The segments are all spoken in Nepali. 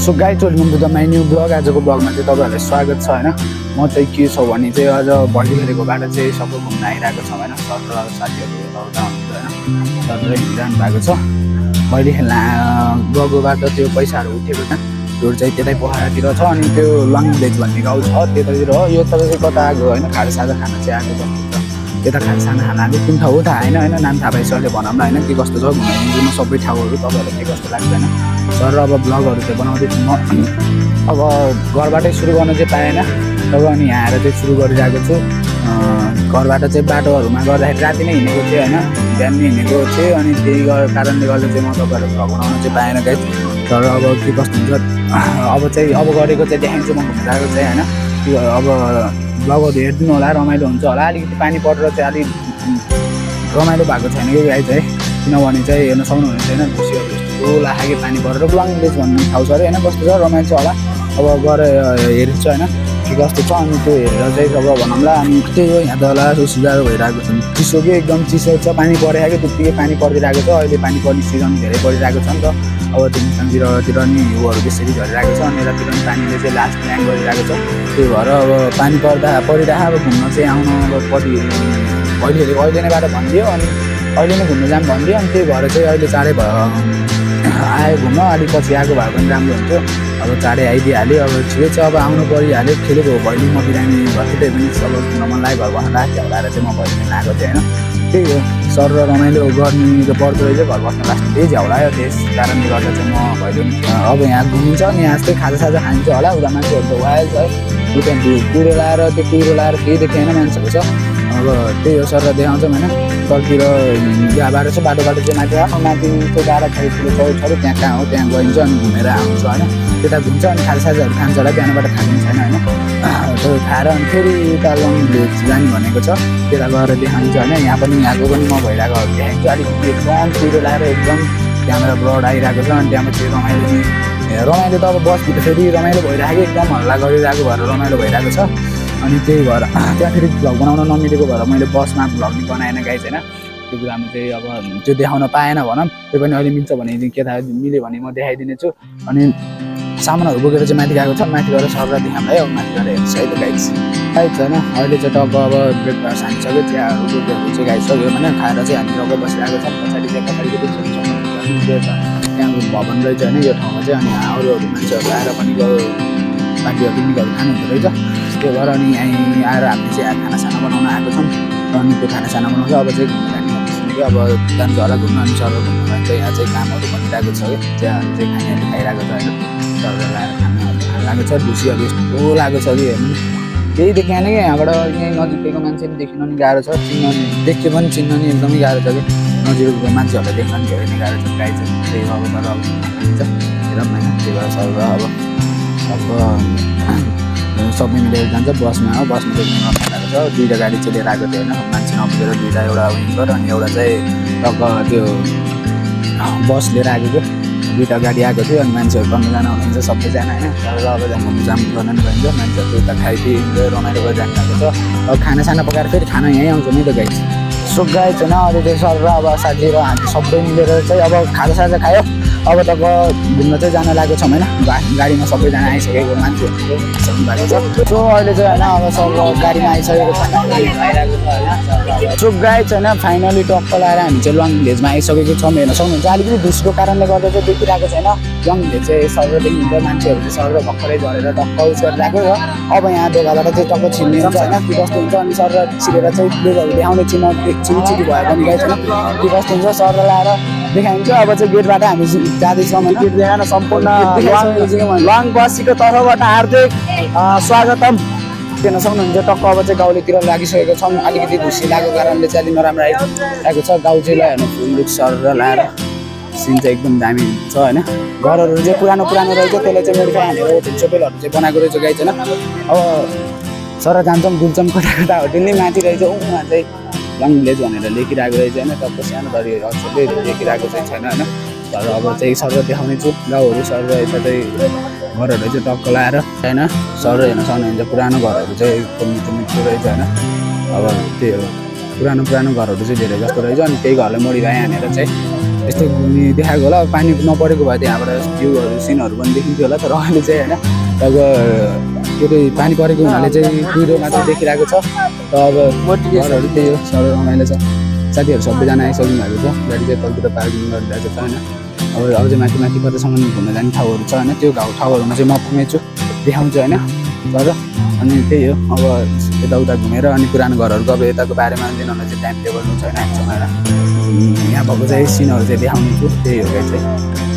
So guys welcome to the my new blog. आजको ब्लगमा चाहिँ तपाईँहरूलाई स्वागत छ होइन। म चाहिँ के छ भने चाहिँ आज भैलीखेलेको बाटो चाहिँ सबै घुम्न आइरहेको छ होइन। सर र साथीहरू आउँदा हुन्छ होइन। सर र हिँडिरहनु भएको छ। भैली खेल्न गएको बाटो त्यो पैसाहरू उठेको छ। त्यो चाहिँ त्यतै पोखरातिर छ अनि त्यो लङ भिलेज भन्ने गाउँ छ त्यतातिर हो। यो तपाईँ कता आएको होइन, खाजासाजा खाना चाहिँ आएको छ। त्यता खाजासाना खाना आएको कुन ठाउँ थाहा होइन होइन। नाम थाहा भइसक्यो भनौँ न होइन। के कस्तो छ घुमाइदिनु सबै ठाउँहरू तपाईँहरूलाई के कस्तो लाग्छ होइन। सर अब ब्लगहरू चाहिँ बनाउँदैछु म। अब घरबाटै सुरु गर्न चाहिँ पाएन तब अनि यहाँ आएर चाहिँ सुरु गरिरहेको छु। घरबाट चाहिँ बाटोहरूमा गर्दाखेरि राति नै हिँडेको थिएँ होइन, बिहान नै हिँडेको थिएँ अनि त्यही कारणले गर्दा चाहिँ म तपाईँहरू भ्लग बनाउन चाहिँ पाएन गाइज। तर अब के कस्तो हुन्छ अब गरेको चाहिँ देखाइन्छु म घुम्न गएको चाहिँ होइन। त्यो अब ब्लगहरू हेरिदिनु होला, रमाइलो हुन्छ होला। अलिकति पानी परेर चाहिँ अलिक रमाइलो भएको छैन यो गाइज है, किनभने चाहिँ हेर्न सक्नुहुनेछ होइन। खुसीहरू यस्तो लाग्यो पानी परेर। लङ भिलेज भन्ने ठाउँ छ अरे होइन, कस्तो छ रमाइलो छ होला। अब गएर हेरिन्छ होइन के कस्तो छ। अनि त्यो हेरेर चाहिँ अब भनौँला अनि त्यही हो। यहाँ त होला सुधारो भइरहेको छ, चिसो कि एकदम चिसो छ। पानी परिरहेको त्यत्तिकै पानी परिदिरहेको छ। अहिले पानी पर्ने सिजन धेरै परिरहेको छ नि त। अब तिमीतिर नि हिउँहरू त्यसरी झरिरहेको छ अनि यतातिर पनि पानीले चाहिँ लास्ट प्लान गरिरहेको छ। त्यही भएर अब पानी परिरहेको अब घुम्न चाहिँ आउन अब अहिले नै बाटो भनिदियो अनि अहिले नै घुम्न जाऊँ भनिदियो। अनि त्यही भएर चाहिँ अहिले चाँडै आयो घुम्न। अलिक पछि आएको भए पनि राम्रो हुन्थ्यो। अब चाँडै आइदिइहाल्यो। अब ठिकै छ, अब आउनु परिहाल्यो। खेलेको हो भैली म बिरामी भएको त्यही पनि अब घुम्न मन लाग्यो। घर बस्न लाग्थ्यो होला चाहिँ म भैली आएको थिएँ होइन। त्यही हो, सर र रमाइलो गर्ने त पर्दो रहेछ। घर बस्न लाग्छ त्यही झ्याउलायो। त्यस कारणले गर्दा चाहिँ म भैली अब यहाँ घुमिन्छ अनि यहाँ जस्तै खाजासाजा खान्छ होला। उता मान्छेहरू त वाइल छ है। उता कुरो लाएर त्यो कुरो लाएर केही देखेन मान्छेहरू छ। अब त्यही हो, सर देखाउँछौँ होइन। तलतिर बाटो छ, बाटोबाट चाहिँ माथि आएको माथि त्यो डाँडा ठुलो छेउछाउ त्यहाँ कहाँ हो त्यहाँ गइन्छ अनि घुमेर आउँछ होइन। त्यता घुम्छ अनि खाजासाजाहरू खान्छ होला। बिहानबाट खानु छैन होइन। त्यो खाएर अनि फेरि उता लङ भिलेज जाने भनेको छ, त्यता गएर देखाइन्छ होइन। यहाँ पनि यहाँको पनि म भइरहेको देखाइन्छु। अलिकति एकदम कुरो लाएर एकदम त्यहाँबाट ब्लड आइरहेको छ अनि त्यहाँबाट चाहिँ रमाइलो त अब बसभित्र फेरि रमाइलो भइरहेको एकदम हल्ला गरिरहेको भएर रमाइलो भइरहेको छ। अनि त्यही भएर त्यहाँ फेरि भ्लग बनाउन नमिलेको भएर मैले बसमा भ्लग नि बनाएन गाइज होइन। त्यो कुरामा चाहिँ अब त्यो देखाउन पाएन भनौँ। त्यो पनि अहिले मिल्छ भने के थाहा मिल्यो भने म देखाइदिनेछु। अनि सामानहरू बोकेर चाहिँ माथि गएको छ। माथि गएर सरलाई देखाउँ है। अब माथि गएर हेर्छ है त गाइज होइन। अहिले चाहिँ टक्क अब ब्रेकफास्ट हानिसक्यो, चियाहरू दुधहरू चाहिँ खाइसक्यो भने खाएर चाहिँ हामी टक्क बसिरहेको छौँ। पछाडिको त्यहाँ भवन रहेछ होइन यो ठाउँमा चाहिँ। अनि अरू मान्छेहरू आएर पनि पार्टीहरू पिकनिकहरू खानुहुँदो रहेछ। त्यो भएर अनि यहीँ आएर हामीले चाहिँ खानासाना बनाउन आएको छौँ। अनि त्यो खानासाना बनाउँछ अब चाहिँ घुम्न जाने सुनेको। अब जान्छ होला घुम्न अनि सर घुम्नु भन्छ। यहाँ चाहिँ कामहरू बनिरहेको छ कि चियाहरू चाहिँ खानाहरू खाइरहेको छ होइन। सरलाई आएर खानाहरू खान लागेको छ। ढुसीहरू यस्तो लागेको छ कि हेर्नु केही देखेन कि यहाँबाट यहीँ नजिकैको मान्छे पनि देखिन नि गाह्रो छ। देख्यो पनि चिन्न नि एकदमै गाह्रो छ कि नजिकको मान्छेहरूलाई देख्न नि धेरै नै गाह्रो छ। गाई चाहिँ त्यही अब तर अब हेरौँ होइन। त्यही भएर सर अब सबै मिलेर जान्छ बसमा हो। बसमा चाहिँ खाएको छ। दुईवटा गाडी चाहिँ लिएर आएको थियो होइन। मान्छे नपुगेर दुईवटा एउटा विङ्गर अनि एउटा चाहिँ टक्क त्यो बस लिएर आएको थियो। दुईवटा गाडी आएको थियो अनि मान्छेहरू 15जना हुनुहुन्छ सबैजना होइन। तर अब जाम गर्न नि भइन्छ। मान्छेहरू उता खाइदिए रमाइलो गरेर जानु भएको छ। अब खानासाना पकाएर फेरि खाना यहीँ आउँछ नि त गाइज। सो गाइज होइन अहिले चाहिँ सर र अब साथी र हामी सबै मिलेर चाहिँ अब खाजासाजा खायो। अब त घुम्न चाहिँ जान लागेको छौँ होइन। गाडीमा सबैजना आइसकेको मान्छेहरू भएको छ। सो अहिले चाहिँ होइन अब सब गाडीमा आइसकेको छ आइरहेको छ होइन। सो गाइज होइन फाइनली टक्क लगाएर हामी चाहिँ लङ भिलेजमा आइसकेको छौँ। हेर्न सक्नुहुन्छ अलिकति धुसको कारणले गर्दा चाहिँ देखिरहेको छैन। लङ भिलेज चाहिँ सर देखिन्छ। मान्छेहरू चाहिँ सर भर्खरै झरेर टक्क उस गरिरहेको छ। अब यहाँ दोकाबाट चाहिँ टक्क छिर्ने हुन्छ होइन। के कस्तो हुन्छ अनि सर छिरेर चाहिँ प्लेटहरू देखाउने छिटी भयो भने गाइज होइन के कस्तो हुन्छ सर लगाएर देखाइन्छ। अब चाहिँ गेटबाट हामी जाँदैछौँ होइन। गेट देखाएर सम्पूर्ण लङ बसीको तर्फबाट हार्दिक स्वागतम हेर्न सक्नुहुन्छ। टक्क अब चाहिँ गाउँलेतिर लागिसकेको छौँ। अलिकति धुसी लागेको कारणले चाहिँ अलिक नराम्रो आइरहेको छ। गाउँ चाहिँ हेर्नु फुल सर लाएर सिन चाहिँ एकदम दामी छ होइन। घरहरू चाहिँ पुरानो रहेछ। त्यसलाई चाहिँ मोडिफाई हानेर होटेलहरू चाहिँ बनाएको रहेछ गाइज होइन। अब सर जान्छौँ डुल्छौँ कता होटेल नै माथि रहेछ। उहाँ चाहिँ लङ भिलेज भनेर लेखिरहेको रहेछ होइन। टक्क सानो धरी अक्षरले लेखिरहेको चाहिँ छैन होइन। तर अब चाहिँ सर देखाउने छु गाउँहरू सर यता चाहिँ घरहरू चाहिँ टक्क लाएर होइन। सर हेर्न सक्नुहुन्छ पुरानो घरहरू चाहिँ एकदम मिठो रहेछ होइन। अब त्यही हो पुरानो घरहरू चाहिँ धेरै जस्तो रहेछ। अनि त्यही घरलाई मोडिफाई हानेर चाहिँ यस्तो देखाएको होला पानी नपरेको भए त्यहाँबाट भ्यूहरू सिनहरू पनि देखिन्थ्यो होला तर अहिले चाहिँ होइन अब के अरे पानी परेको हुनाले चाहिँ कुहिरो मात्र देखिरहेको छ र अब घरहरू त्यही हो सर रमाइलो छ साथीहरू सबैजना आइसक्नु भएको छ गाडी चाहिँ तलतिर पार्किङ गरिरहेको छ होइन अब अझै माथि माथि कतिसम्म घुम्न जाने ठाउँहरू छ होइन त्यो ठाउँहरूमा चाहिँ म पुग्नेछु देखाउँछु होइन तर अनि त्यही हो अब यताउता घुमेर अनि पुरानो घरहरूको अब यताको बारेमा दिनहरूलाई चाहिँ टाइम टेबल हुन्छ होइन हामीसँग होइन यहाँ भएको चाहिँ सिनहरू चाहिँ देखाउने छु त्यही हो क्या चाहिँ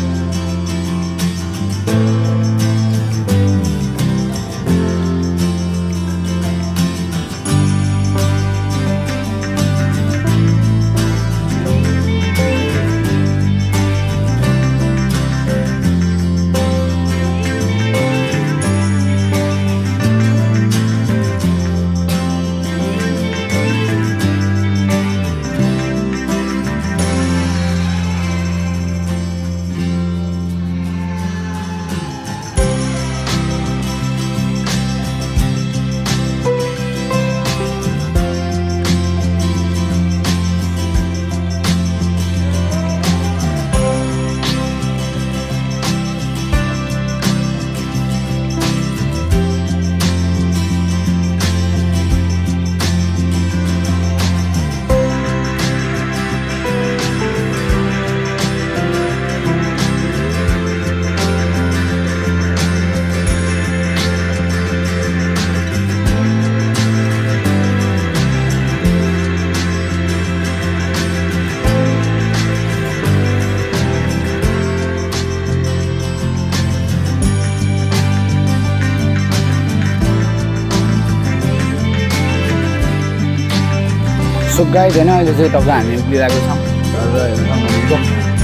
सो गाइज होइन अहिले चाहिँ तपाईँ हामी उभिरहेको छौँ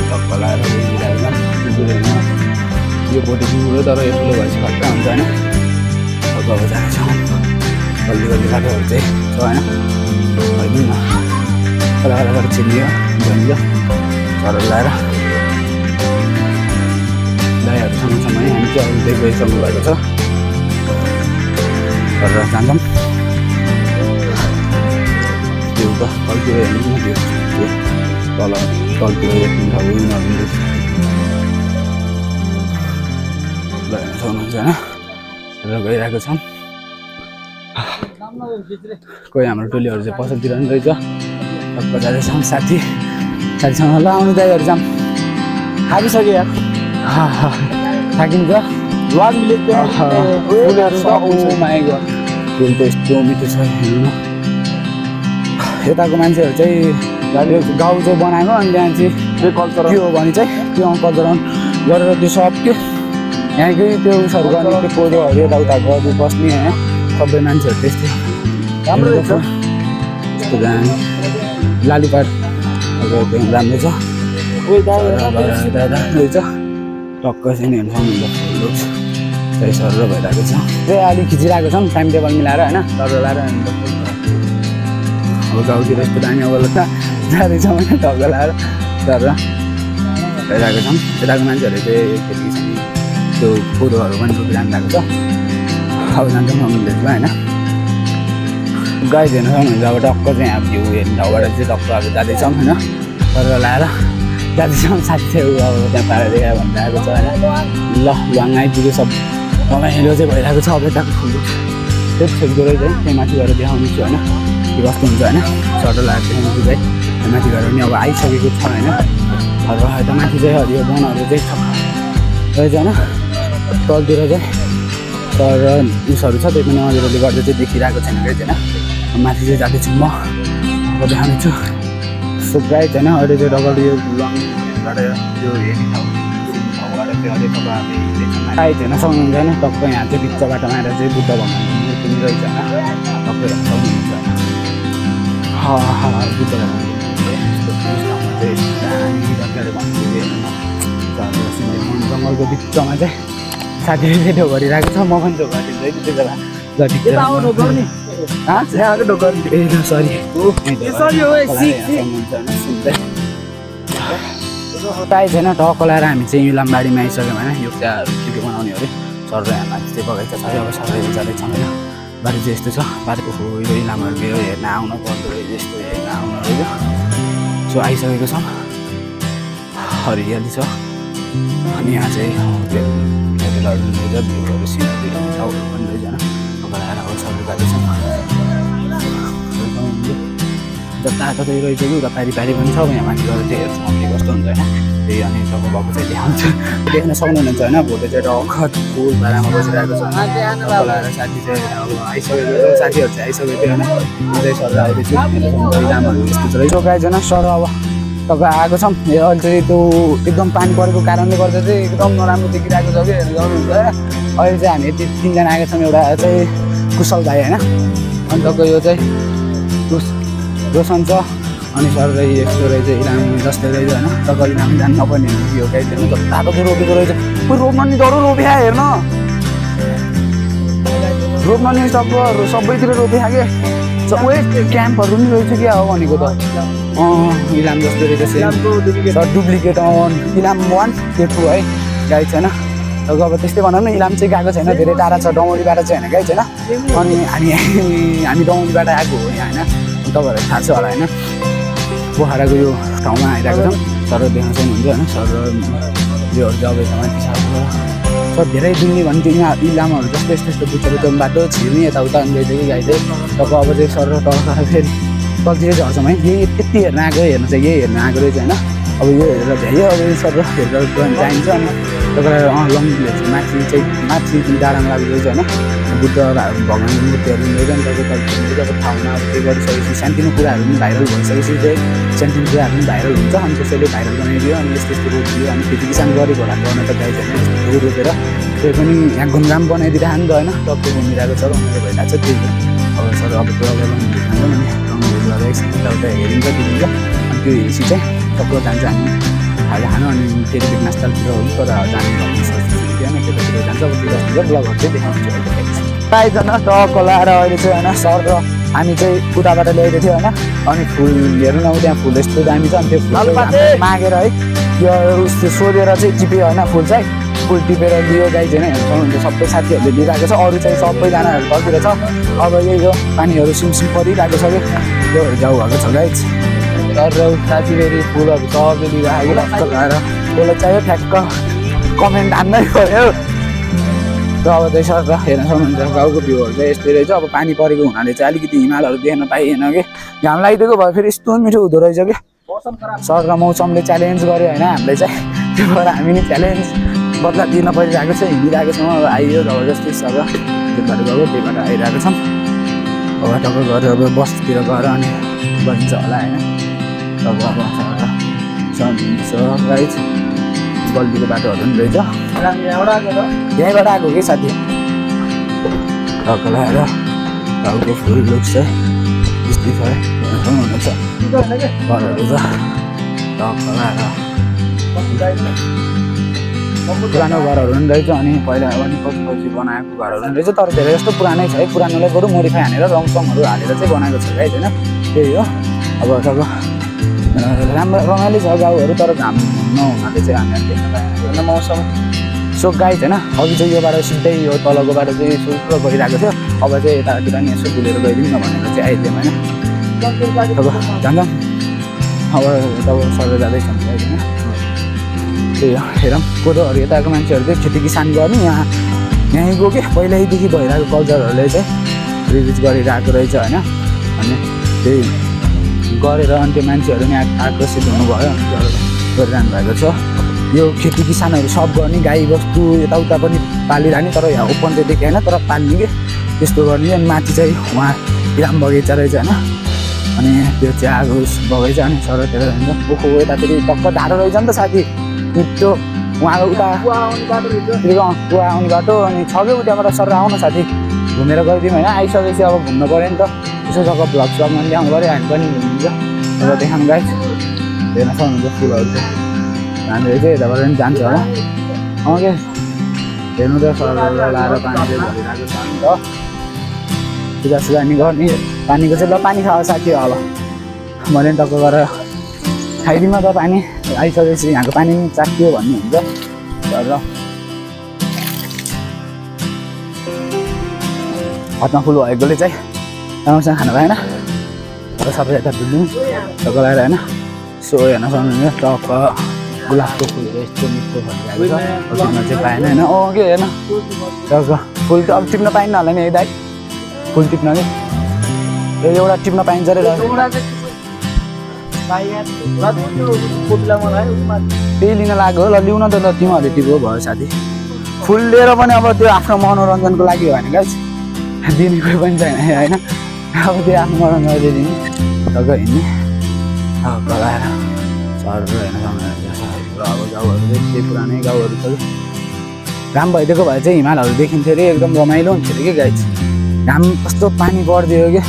टक्क लगाएर उभिरहेको छौँ यो बोटी ठुलो तर यो ठुलो भएपछि खट्टा हुन्छ होइन अब जाने छौँ गल्ली गल्ली बाटोहरू चाहिँ छ होइन होइन कला कलाबाट छिल्लियो भनियो सरहरू लगाएर दाइहरूसँगसँगै हामी चाहिँ अरू चाहिँ गइसक्नु भएको छ गरेर जान्छौँ तलतिर हेर्नु न त्यो तलतिर एकदिन ठाउँ नहुँदैछ सक्नुहुन्छ होइन र गइरहेको छौँ कोही हाम्रो टोलीहरू चाहिँ पसलतिर पनि रहेछ टक्क जाँदैछौँ साथीसँग ल आउनु दाइहरू जाऊँ थाकिसक्यो यार थाकिन्छ फुल त यस्तो मिठो छ हेर्नु न यताको मान्छेहरू चाहिँ गाउँ चाहिँ बनाएको अनि त्यहाँ चाहिँ त्यो कल्चर के हो भने चाहिँ त्यो कल्चर गरेर त्यो सब के यहाँकै त्यो उसहरू गर्ने त्यो कोदोहरू यताउता गर्नु बस्ने होइन सबै मान्छेहरू त्यस्तै राम्रो रहेछ यस्तो जाने लालुपाट राम्रो छ रहेछ टक्क चाहिँ नि हेर्नु सही सर भइरहेको छ त्यही अलिक खिचिरहेको छ टाइम टेबल मिलाएर होइन तर लगाएर अब गाउँतिर यस्तो दामी अब जाँदैछौँ होइन टक्क लगाएर तर भइरहेको छौँ यताको मान्छेहरूले चाहिँ खेती त्यो कोदोहरू पनि रोपिरहनु भएको छ अब जान्छौँ मम्मीले होइन गाई हेर्न सक्नुहुन्छ अब टक्क चाहिँ अब भ्यू हेर्ने ठाउँबाट चाहिँ टक्क अब जाँदैछौँ होइन तर लगाएर जाँदैछौँ साथी चाहिँ अब त्यहाँ पारा देखायो भन्दा आएको छ होइन ल वाङ आइपुग्यो सब रमाइलो चाहिँ भइरहेको छ अब यताको फुल त्यो खेल्दो रहेछ है त्यहाँ माथि गएर देखाउने छु होइन के कस्तो हुन्छ होइन सटल लगाएर देखाउने छु चाहिँ माथि गएर पनि अब आइसकेको छ होइन र यता माथि चाहिँ हरियो वनहरू चाहिँ छ रहेछ होइन तलतिर चाहिँ तर उसहरू छ त्यही पनि अँध्यारोले गर्दा चाहिँ देखिरहेको छैन रहेछ होइन माथि चाहिँ जाँदैछु म अब देखाउँदैछु सो गाइड होइन अहिले चाहिँ डबल यो लङबाट यो हेर्ने ठाउँबाट चाहिँ अहिले तपाईँ गाइड हेर्न सक्नुहुन्छ होइन टक्क यहाँ चाहिँ बिच बाटोमा आएर चाहिँ बुद्ध भगवान्को मूर्ति पनि रहेछ होइन टक्कै हेर्न सक्नुहुन्छ होइन बुद्ध भगवान्को जङ्गलको बिचमा चाहिँ साथीले चाहिँ ढोक गरिरहेको छ म पनि ढोक गरिदिन्छु है त्यो बेला प्राइज छैन टक्क लगाएर हामी चाहिँ इलामबारीमा आइसक्यौँ होइन यो चियाहरू के बनाउने अरे सर यहाँ माथि चाहिँ बगैँचा छ अब सबै जाँदैछौँ होइन बाटो चाहिँ यस्तो छ बाटोको यो इलामहरूको यो हेर्न आउनु पर्दो रहेछ यस्तो हेर्न आउनु रहेछ सो आइसकेको छौँ हरियाली छ अनि यहाँ चाहिँ होटेलहरू रहेछ भ्यूहरू सिनरी टाउहरू पनि रहेछ होइन तपाईँलाई आएर हाउसहरू गएको छ जताततै रहेछ कि उता पारी पनि छ यहाँ माथि गएर चाहिँ हेर्छु हामीले कस्तो हुन्छ होइन त्यही अनि तपाईँ भएको चाहिँ देखाउँछ देख्न सक्नुहुन्छ होइन भोटे चाहिँ रखत फुल भाडामा बसिरहेको छ तपाईँलाई आएर साथी चाहिँ अब आइसकेको साथीहरू चाहिँ आइसकेको थियो होइन उतै सर आउँदैछु इलामहरू यस्तो छ रहेछ गाइज होइन सर अब तपाईँ आएको छौँ अहिले चाहिँ त्यो एकदम पानी परेको कारणले गर्दा चाहिँ एकदम नराम्रो देखिरहेको छ कि गर्नुहुन्छ अहिले चाहिँ हामी यति 3 जना आएका छौँ एउटा चाहिँ कुशल दाई होइन अनि तपाईँको यो चाहिँ रोशन छ अनि सर यस्तो रहेछ इलाम जस्तै रहेछ होइन तपाईँले इलाम जानु नपर्ने यो गाई दिनु त तातो चाहिँ रोपेको रहेछ कोही रोप्न नि डह्रो रोपे हेर्न रोप्न नि सबैतिर रोपे के सबै क्याम्पहरू पनि रहेछ क्या हो भनेको त इलाम जस्तो रहेछ सर डुप्लिकेट इलाम 1 त्यो 2 है गाई छैन अब त्यस्तै भनौँ न इलाम चाहिँ गएको छैन धेरै टाढा छ डौँडीबाट चाहिँ होइन गाई छैन अनि हामी डौँडीबाट आएको हो यहाँ होइन तपाईँहरूलाई थाहा छ होला होइन पोखराको यो ठाउँमा आइरहेको छौँ सर देख्न सक्नुहुन्छ होइन सर योहरू चाहिँ अब यता माथि छ सर धेरै दुन्ने भन्थ्यो यहाँ इलामहरू जस्तो यस्तो बुच्चा बाटो छिर्ने यताउता अन्त कि गाई चाहिँ तपाईँ अब चाहिँ सर तल फेरि तलतिर झर्छौँ है यही यति हेर्न आएको हेर्नु चाहिँ यही हेर्न आएको रहेछ होइन अब यो हेरेर भ्यायो अब सर हेरेर चाहिन्छ अनि तपाईँलाई लङ माथि डाँडामा लागेको रहेछ होइन बुद्ध भगवान्को मूर्तिहरू पनि रहेछ नि तपाईँको अब ठाउँमा त्यो गरिसकेपछि सानोतिनो कुराहरू पनि भाइरल भइसकेपछि चाहिँ सानोतिनो कुराहरू पनि भाइरल हुन्छ अनि त्यसैले भाइरल बनाइदियो अनि यस्तो रोपिदियो अनि खेती किसान गरेको होला गर्न त गाई छैन यस्तो रोपेर त्यो पनि यहाँ घुमघाम बनाइदिइरहनु त होइन टक्कै घुमिरहेको छ रमाइलो भइरहेको छ त्यही अब सर अब त्यो अब रमाइलो एकछिन यताउता हेरिन्छ दिन्छ अनि त्यो हेरेपछि चाहिँ टक्क जान्छ हामी खाजा खानु अनि फेरि नास्तातिर हो तर जाने भन्ने सोच्छु होइन त्यतातिर जान्छ अब त्यो ब्लगहरू चाहिँ देखाउँछु प्रायःजना टक्क लाएर अहिले चाहिँ होइन सर र हामी चाहिँ उताबाट ल्याइदिएको थियो होइन अनि फुल हेर्नु न त्यहाँ फुल यस्तो दामी छ अनि त्यो फुल मागेर है यो सोधेर चाहिँ टिप्यो होइन फुल चाहिँ फुल टिपेर लियो गाई चाहिँ हेर्नु सक्नुहुन्छ सबै साथीहरूले लिइरहेको छ अरू चाहिँ सबैजनाहरू तलतिर छ अब यही हो पानीहरू सिमसिम परिरहेको छ कि त्यो जाउ भएको छ गाई तर साथी फेरि फुलहरू सबै लिइरहेको टक्क लगाएर त्यसलाई चाहियो ठ्याक्क कमेन्ट हान्नै पऱ्यो र अब चाहिँ सर हेर्न सक्नुहुन्छ गाउँको भ्यूहरू चाहिँ यस्तै रहेछ अब पानी परेको हुनाले चाहिँ अलिकति हिमालहरू देख्न पाइएन कि घाम लागिदिएको भए फेरि यस्तो मिठो हुँदो रहेछ कि सर र मौसमले च्यालेन्ज गर्यो होइन हामीले चाहिँ त्यो भएर हामी नि च्यालेन्ज बदला दिन परिरहेको छ हिँडिरहेको छौँ अब आइयो जबरजस्ती सर त्यो भएर गएको त्यही भएर आइरहेको छौँ अब टक्क गएर अब बसतिर गएर अनि बनिन्छ होला होइन अब राइट गल्लीको बाटोहरू पनि रहेछ यहीँबाट आएको कि साथी टक्क लगाएर गाउँको फुल लुक्स चाहिँ यस्तै छ हुनुहुन्छ घरहरू छ टक्क लगाएर पुरानो घरहरू पनि रहेछ अनि पहिला पनि पछि बनाएको घरहरू पनि रहेछ तर धेरै जस्तो पुरानै छ है पुरानोलाई बरु मोडिफाई हानेर रङसङहरू हालेर चाहिँ बनाएको छ है होइन त्यही हो अब टक्क राम्रो रमाइलो छ गाउँहरू तर घाम नहुनाले चाहिँ हामीहरू देख्न पाएन मौसम सो गाई होइन अघि चाहिँ यो बाटो सिधै यो तलको बाटो चाहिँ सुक्रो गइरहेको थियो अब चाहिँ यतातिर नि यसो भुलेर गइदिउँ न भनेर चाहिँ आइदिउँ होइन अब जान्छौँ अब तब सर जाँदैछौँ होइन त्यही हो हेरौँ कोदोहरू यताको मान्छेहरू चाहिँ खेती किसान गर्ने यहीँको के पहिल्यैदेखि भइरहेको कल्चरहरूले चाहिँ रिलिज गरिरहेको रहेछ होइन अनि त्यही गरेर अनि त्यो मान्छेहरू नि आकर्षित हुनुभयो अनि गरिरहनु भएको छ यो खेती किसानहरू सब गर्ने गाई बस्तु यताउता पनि पालिरहने तर यहाँ ओपन चाहिँ देखेँ होइन तर पाल्ने कि त्यस्तो गर्ने अनि माथि चाहिँ उहाँ इलाम बगैँचा रहेछ होइन अनि त्यो चाहिँ आगो बगैँचा अनि सरतिर जान्छ ओहो यतातिर टक्क ढाडो रहेछ नि त साथी त्यो उहाँको उता कुवा आउने बाटो अनि छ कि उताबाट सर आउनु साथी घुमेर गइदिउँ होइन आइसकेपछि अब घुम्नु पऱ्यो नि त यसो जग्गा भ्लग स्लगमा ल्याउनु पऱ्यो हामी पनि घुमिन्छ र देखाउनु गाइस हेर्न सक्नुहुन्छ फुलहरू चाहिँ हामीले चाहिँ यताबाट पनि जान्छ होला के हेर्नु त सर लाएर पानी चाहिँ भरिरहेको छ नि त पूजासुजा नि गर्ने पानीको चाहिँ ल पानी खाओ साथी अब मैले टक्क गरेर खाइदिउँ त पानी आइसकेपछि यहाँको पानी पनि चाख्यो भन्ने हुन्छ र हातमा फुल भएकोले चाहिँ राम्रोसँग खानु भएन र सबै यता डुल्यौँ टक्क लगाएर होइन सो हेर्न सक्नुहुन्छ टक्क गुलाबको फुलहरू यस्तो मिठो भइरहेको छ टिप्न चाहिँ पाएन होइन के हेर्न फुल त अब टिप्न पाइन्न होला नि है दाइ फुल टिप्न कि एउटा टिप्न पाइन्छ अरे त्यही लिन लाग्यो ल लिउन त ल तिमीहरूले टिप्यो भयो साथी फुल लिएर पनि अब त्यो आफ्नो मनोरञ्जनको लागि हो भने गाइस दिने कोही पनि छैन होइन अब त्यो आफ्नो मनोरञ्जनले दिने टक्क हिँड्ने गलाएर सहर होइन अब गाउँहरू चाहिँ त्यही पुरानै गाउँहरू छ घाम भइदिएको भए चाहिँ हिमालहरू देखिन्थ्यो अरे एकदम रमाइलो हुन्थ्यो अरे कि गाइस घाम कस्तो पानी परिदियो कि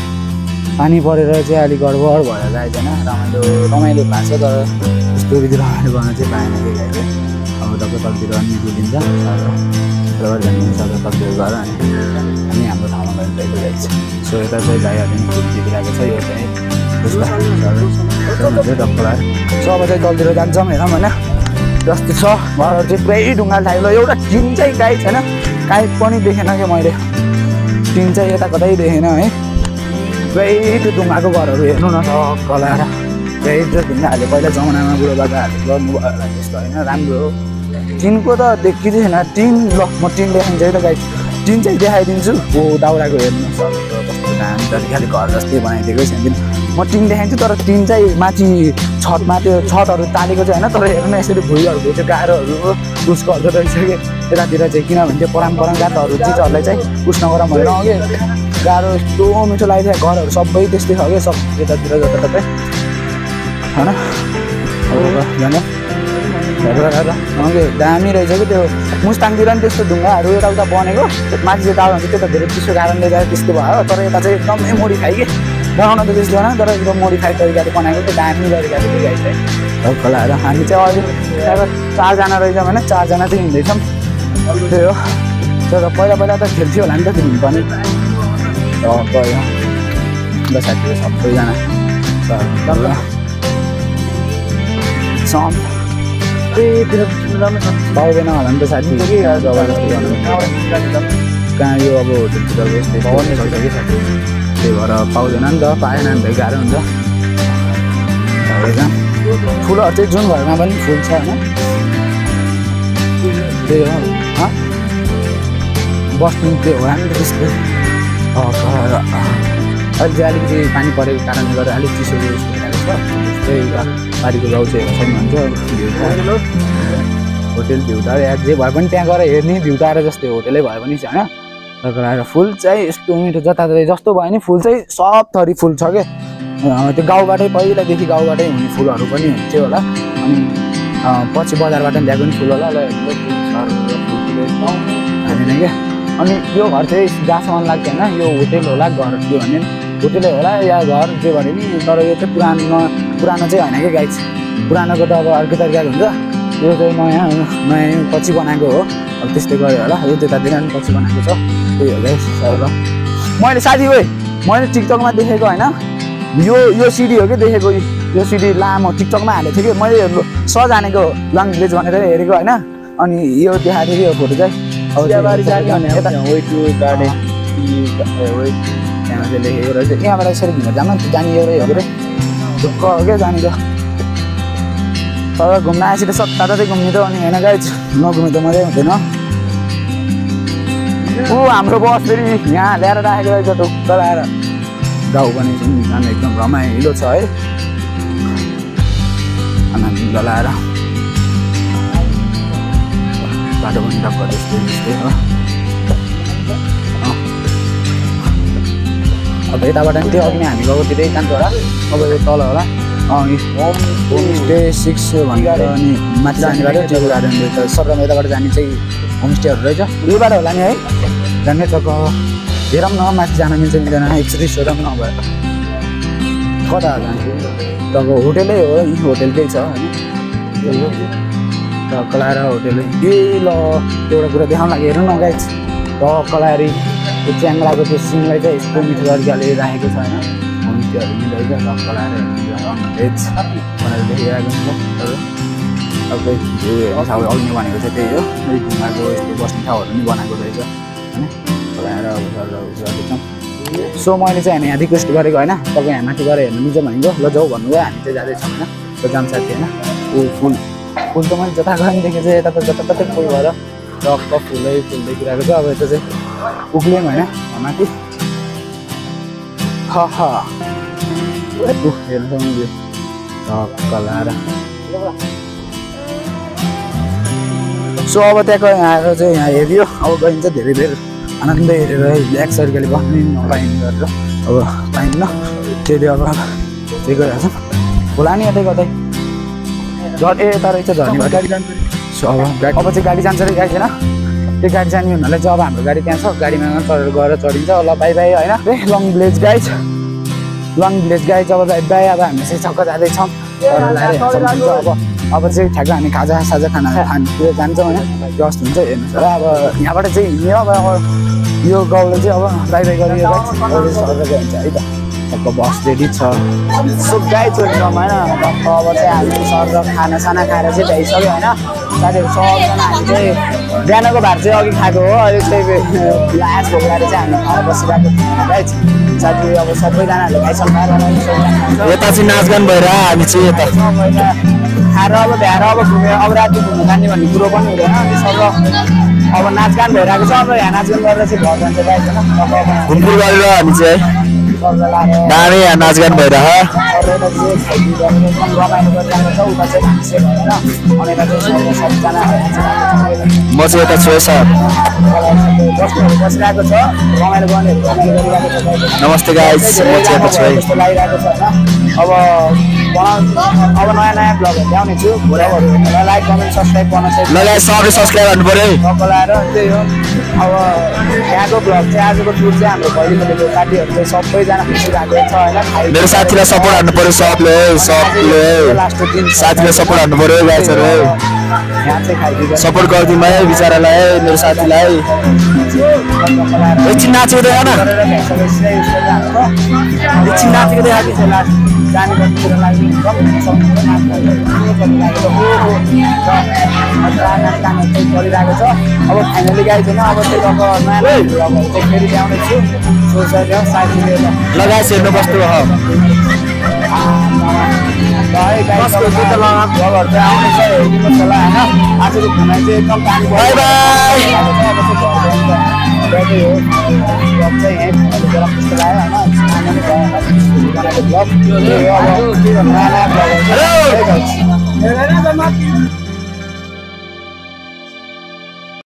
पानी परेर चाहिँ अलिक गडबड भएर जाएछ होइन रमाइलो भएको छ तर त्यस्तो विधि रमाइलो गर्न चाहिँ पाएन कि गाइस अब तपाईँ तलतिर अनि बुझिन्छ जानु सबै तलतिर गएर अनि हामी हाम्रो ठाउँमा गइरहेको गाइस सो यता चाहिँ गाईहरू पनि फुल दिइरहेको छ यो चाहिँ डक्टर सो अब चाहिँ तलतिर जान्छौँ हेरौँ होइन जस्तो छ घरहरू चाहिँ पुरै ढुङ्गाले थाक्यो एउटा टिन चाहिँ गाई छैन काहीँ पनि देखेन कि मैले टिन चाहिँ यता कतै देखेन है पुरै त्यो ढुङ्गाको घरहरू हेर्नु न कलाएर पुरै त्यो ढुङ्गाहरूले पहिला जमानामा बुढोबाबाहरूले गर्नुभयो होला त्यस्तो होइन राम्रो हो टिनको त देखिँदै छैन टिन ल म टिन देखाइन्छ है त गाई टिन चाहिँ देखाइदिन्छु हो दाउराको हेर्नु कस्तो दामी तरिकाले घर जस्तै बनाइदिएकै छैन म टिन देखाइन्छु तर टिन चाहिँ माथि छतमा त्यो छतहरू तालेको चाहिँ होइन तर हेर्नु न यसरी भुइँहरूको त्यो गाह्रोहरू उसको रहेछ कि यतातिर चाहिँ किनभने त्यो परम्परागतहरू चिजहरूलाई चाहिँ उस नगरौँ भनेर कि गाह्रो यस्तो मिठो लागिदियो घरहरू सबै त्यस्तै छ कि सब यतातिर जताततै होइन जानु दामी रहेछ कि त्यो मुस्ताङतिर पनि त्यस्तो ढुङ्गाहरू यताउता बनेको माथि चाहिँ दाउ हुन्छ त्यो त धेरै चिसो कारणले गर्दा त्यस्तो भयो तर यता चाहिँ एकदमै मोडिफाई कि बनाउन त त्यस्तो होइन तर एकदम मोडिफाई तरिकाले बनाएको त्यो दामी तरिकाले गाई चाहिँ खोलाएर हामी चाहिँ अहिले त्यहाँबाट 4 जना रहेछौँ होइन 4 जना चाहिँ हिँड्दैछौँ त्यही हो तर पहिला त खेल्थ्यो होला नि त त्यो पनि गयो ल साथीहरू सबैजना पाउँदैन होला नि त साथी कहाँ यो अब होटलतिर यस्तै सक्छ कि साथी त्यही भएर पाउँदैन नि त पाएन भने त गाह्रो हुन्छ फुलहरू चाहिँ जुन घरमा पनि फुल छ होइन त्यही हो बस्नु त्यो होला नि त त्यस्तै अहिले चाहिँ अलिकति पानी परेको कारणले गर्दा अलिक चिसो उयस भइरहेको छ त्यही बारीको गाउँ चाहिँ हेर्छ नि भन्छ होटेल भ्यू त जे भए पनि त्यहाँ गएर हेर्ने भ्यू त आएर जस्तै होटेलै भए पनि छ होइन तर आएर फुल चाहिँ यस्तो मिठो जताततै जस्तो भयो नि फुल चाहिँ सब थरी फुल छ क्या त्यो गाउँबाटै पहिलादेखि गाउँबाटै हुने फुलहरू पनि हुन्थ्यो होला अनि पछि बजारबाट पनि ल्याएको नि फुल होला होइन क्या अनि यो घर चाहिँ जहाँसम्म लाग्छ होइन यो होटेल होला घर के भने होटेलै होला या घर जे भने नि तर यो चाहिँ पुरानो चाहिँ होइन क्या गाई पुरानोको त अब अर्को तरिकाको हुन्छ यो चाहिँ नयाँ पछि बनाएको हो अब त्यस्तै गऱ्यो होला यो त्यतातिर पनि पछि बनाएको छ त्यही हो गाई सर मैले साथी मैले टिकटकमा देखेको होइन यो सिडी हो कि देखेको यो सिडी लामो टिकटकमा हालेको थियो कि मैले सजानेको लङ भिलेज भनेर हेरेको होइन अनि यो देखाएको थियो कि यो फोटो चाहिँ त्यहाँ चाहिँ लेखेको रहेछ यहाँबाट यसरी घुमेर जानु जाने एउटै हो कि ढुक्क हो क्या जाने त तर घुम्न आएपछि त सत्तातै घुम्ने त अनि होइन गाई नघुमे त मजै हुँदैन ऊ हाम्रो बस फेरि यहाँ ल्याएर राखेको रहेछ ढुक्क लगाएर गाउँ पनि जानु एकदम रमाइलो छ है आनन्द लगाएर बाटो पनि टक्क त्यस्तै हो अब यताबाट नि त्यो अघि नै हामी गएको त्यतै जान्छ होला अब यो तल होला होमस्टे 6 भनेर अनि माथि जाने बाटो टिबु गार्डन रहेछ सरम यताबाट जाने चाहिँ होमस्टेहरू रहेछ यो बाटो होला नि है जाने टक्क हेरौँ न माथि जान मिल्छ मिल्दैन एकचोटि सोधौँ नभए कता जाने टक्क होटेलै हो यी होटेलकै छ होइन टक्क लगाएर होटेलै ए ल एउटा कुरा देखाउन लागि हेर्नु न गाई टक्क लगाएर त्यो च्याङ्ग्राको त्यो सिमलाई चाहिँ यस्तो मिठो तरिकाले राखेको छ होइन होमस्टेहरू नि रहेछ टक्क लगाएर भेज भनेर देखिरहेको हुन्छ सबै ठाउँ अघि भनेको चाहिँ त्यही हो ढुङ्गाको यस्तो बस्ने ठाउँहरू पनि बनाएको रहेछ होइन लगाएर गर्दैछौँ सो मैले चाहिँ हामी यहाँ रिक्वेस्ट गरेको होइन तपाईँ यहाँ माथि गएर हेर्नु मिल्छ भनेको ल जाऊ भन्नुभयो हामी चाहिँ जाँदैछौँ होइन ल जान्छ साथी होइन ऊ फुल त मैले जता गएँ देखेँ चाहिँ यता त जताततै फुल भएर टक्क फुलै फुल देखिरहेको छ। अब यता चाहिँ उक्लियौँ होइन माथि हेर्नु सक्नुहुन्छ टक्क लाएर। सो अब त्यहाँको आएर चाहिँ यहाँ हेऱ्यो अब गइन्छ धेरै बेर आनन्द हेरेर ब्ल्याक सर्कलले बस्नु नपाइने गरेर अब पाइन्न त्यसले अब त्यही गरिरहेको छ होला नि यतै कतै यता रहेछ झर्नीबाट। सो अब चाहिँ गाडी जान्छ अरे गाडी छैन त्यो गाडी जाने हुनाले चाहिँ अब हाम्रो गाडी त्यहाँ छ गाडीमा चढेर गएर चढिन्छ ल बाई बाई होइन। लङ भिलेज गाइज अब बाई बाई। अब हामी चाहिँ छक्क जाँदैछौँ अब चाहिँ ठ्याक्क हामी खाजा खानतिर जान्छौँ होइन जस्ट हुन्छ हेर्नुहोस् होला। अब यहाँबाट चाहिँ हिँड्यो अब यो गाउँले चाहिँ अब बाई बाई गरेर सरेर जान्छ है त। टक्क बस रेडी छ। सो गाइजहरू होइन अब चाहिँ हामी सरेर खानासाना खाएर चाहिँ भ्याइसक्यो होइन साथीहरू सबजना। हामी चाहिँ बिहानको भात चाहिँ अघि खाएको हो अहिले चाहिँ लास्ट भोक लागेर चाहिँ हामी खाएर बसिरहेको थियौँ गाइज। साथी अब सबैजनाहरूले खाइसक्नु यता चाहिँ नाचगान भएर हामी चाहिँ यता खाएर अब भ्याएर अब घुमेर अब राति घुम्नु जाने भन्ने कुरो पनि हुँदैन अनि सब अब नाचगान भइरहेको छ। अब यहाँ नाचगान गरेर चाहिँ घर जान्छ गाइज होइन घुमफिर गरेर हामी चाहिँ दामी यहाँ नाचगान भइरह म चाहिँ यता छु सर। नमस्ते गाइस म चाहिँ यता छु है। अब नयाँ नयाँ ब्लगहरू ल्याउने छु भोलिहरू लाइक कमेन्ट सब्सक्राइब गर्न चाहिँ लगाए सबले सब्सक्राइब गर्नु पर्यो है। लाएर त्यही हो अब यहाँको ब्लग चाहिँ आजको टुर चाहिँ हाम्रो भैलीको साथीहरू चाहिँ सबैजना खुसी भएको छ होइन। मेरो साथीलाई सपोर्ट हान्नु पर्यो सबले साथीलाई सपोर्ट हान्नु पर्यो गाइसहरू है। यहाँ चाहिँ खाइदिन्छ सपोर्ट गरिदिउँ है बिचरालाई है मेरो साथीलाई। एकछिन नाचेको देखाएन एकछिन नाचेको देखाएको थियो लास्ट जाने गर्नुको लागि गरिरहेको छ। अब फाइनली गाई छैन अब चाहिँ अब नयाँ ब्लगहरू चाहिँ फेरि ल्याउने छु सोचेर साथीले लगाएछ हेर्नु बस्नु है ब्लगहरू चाहिँ आउनेछ हेरिदिनुहोस् होला होइन। आजको खाना चाहिँ एकदम पानी बाई बाई। ब्लग